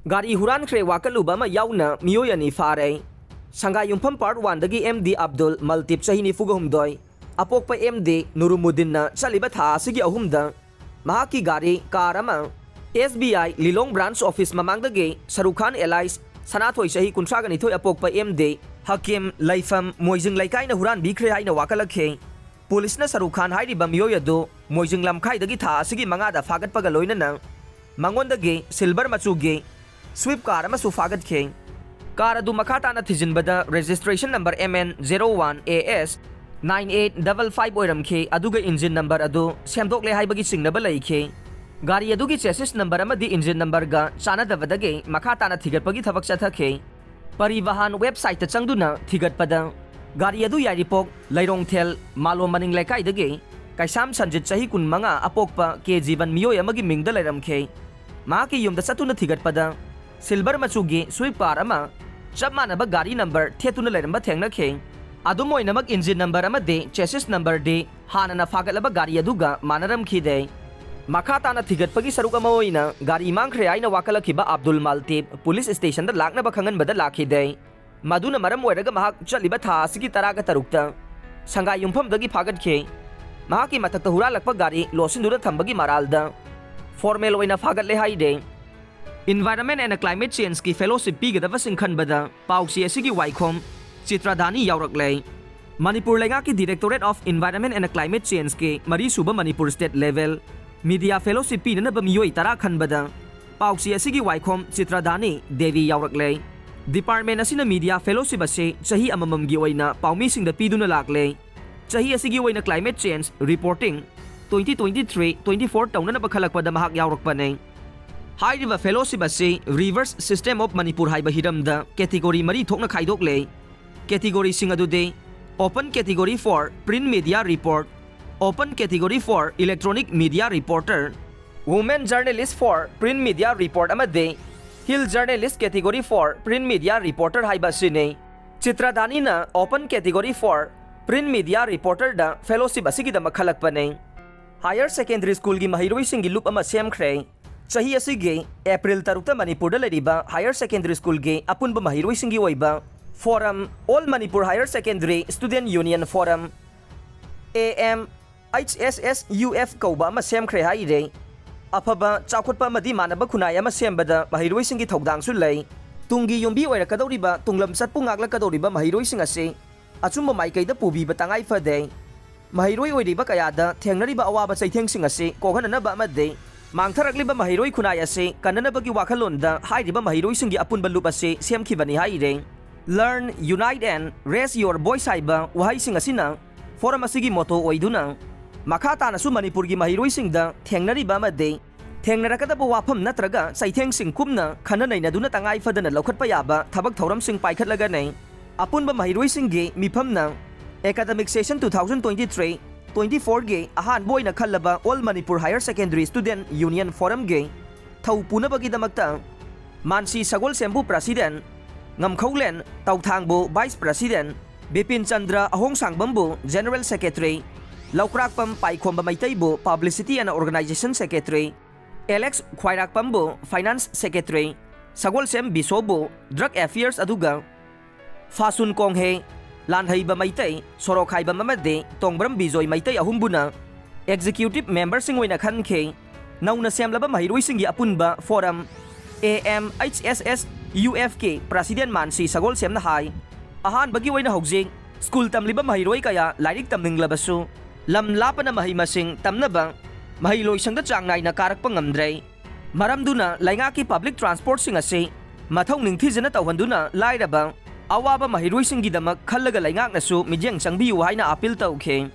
Gari Hurankhre Wakatluba Yaona Meeoi ani fare. Sangay Yumpam Part 1 dagi MD Abdul Maltip Sahini Fugahumdoy. Apok pa MD Nurumuddin na salibat ha sige ahumda. Mahaki Gari Karama. SBI Lilong Branch Office mamangdagi Sarukan Elias Sanatoy Sahi Kuntragan ito'y apok pa MD Hakim Laifam Moijing Laikay na Huran Bikre hay na wakalakhe. Pulis na Sarukan hay di ba Meeoi ado Moijing Lamkay dagi ta sige mga da fagat pagaloy na nang Mangon dagi Silver Matsugi Swift car ama sufagat khe. Car adu makata na tijin bada registration number MN01AS 9855 oiram khe aduga engine number adu semdok le hay bagi singna balai khe. Gari adugi chassis number ama di engine number ga chana davadage makata na thigat pagi thabak chatha khe. Parivahan website ta changduna thigat pada. Gari adu yaripok lairong thel malo maning lekai dage kaisam sanjit chahi kun manga apok pa ke jiban Meeoi amagi mingda lairam khe. Maki yum da satuna thigat pada. Silver Matsugi Swift car ama chap manaba gari number thetuna leiramba thengna khe. Adu moi namak engine number ama de chassis number de hana na fagalaba gari aduga manaram khi de. Makata na thigat pagi saruk ama oina gari mangkhre aina wakalakhiba Abdul Maltip police station da lakna ba khangan bada lakhi de. Maduna maram oiraga mahak chaliba tha asigi taraga tarukta sangay yumpham dagi phagat khe. Mahaki matakta hura lakpa gari losindura thambagi maralda formal oina phagat le hai de. Environment and Climate Change ki fellowship pigadaba singkhan bada pausi asigi waikhom Chitradani yaurak Manipur lenga ki Directorate of Environment and Climate Change ke mari suba Manipur state level media fellowship pi na ba Meeoi tara khan bada pausi asigi waikhom Chitradani Devi yaurak Department asina media fellowship ase chahi amamam gi oina paumi sing da piduna lakle chahi asigi oina climate change reporting 2023-24 tauna na bakhalakpa da mahak yaurak panay. Hairiba fellowship ase reverse system of Manipur haiba hiramda category mari thokna khaidok le. Category sing adude open category for print media report, open category for electronic media reporter, women journalist for print media report amade hill journalist category for print media reporter haiba sine. Chitradani na open category for print media reporter da fellowship asigi da makhalak panay. Higher secondary school gi mahiroi singi loop ama semkhre. Chahi asige April tarukta Manipur da lariba higher secondary school ge apunba mahiroi singi oiba forum All Manipur Higher Secondary Student Union Forum AMHSSUF kauba ma semkhre haire afaba chakhotpa madi manaba khunai ama sembada mahiroi singi thodang su lei tungi yumbi oira kadoriba tunglam satpu ngakla kadoriba mahiroi sing ase achumba maikai da pubi batangai fade mahiroi oiriba kayada thengnariba awaba chaitheng sing ase koghana ba amade mangtharakliba mahiroi khunai ase kananabagi wakhalonda hairiba mahiroi singi apunba lup ase semkhibani haire. Learn, unite and raise your voice haiba wahai sing asina forum asigi motto oiduna makata nasu Manipur gi mahiroi singda thengnariba amade thengnarakadaba wafam natraga saitheng sing kumna khananai naduna tangai fadana lokhatpa yaba thabak thoram sing paikhatlaga nei apunba mahiroi singge mifamna academic session 2023-24 ge ahan boina khallaba All Manipur Higher Secondary Student Union Forum ge thau punabagi damakta Mansi Sagol Sembu President Ngamkhaulen Tauthangbu Vice President Bipin Chandra Ahong Sangbambu General Secretary Laukrakpam Paikhomba Maitaibu Publicity and Organization Secretary Alex Khwairakpambu Finance Secretary Sagol Sem Bisobu Drug Affairs aduga Fasun Konghe Lanhaiba Maitai Sorokhaiba Mamade Tongbram Bijoy Maitai ahumbuna Executive Member Singwina Khankhe Nauna Semlaba Mahiroi Singi Apunba Forum AMHSS UFK President Mansi Sagol Sem na hai ahan bagi waina hogjing school tamliba mahiroi kaya lairik tamninglabasu lam lapa na mahimasing tamnaba mahiloi sangda changnai na karakpa ngamdre maramduna laingaki public transport sing ase mathau ningthijana tawhanduna lairaba awaba mahiroi singidamak khallaga laingak nasu midyang changbiu haina appeal tawkhe.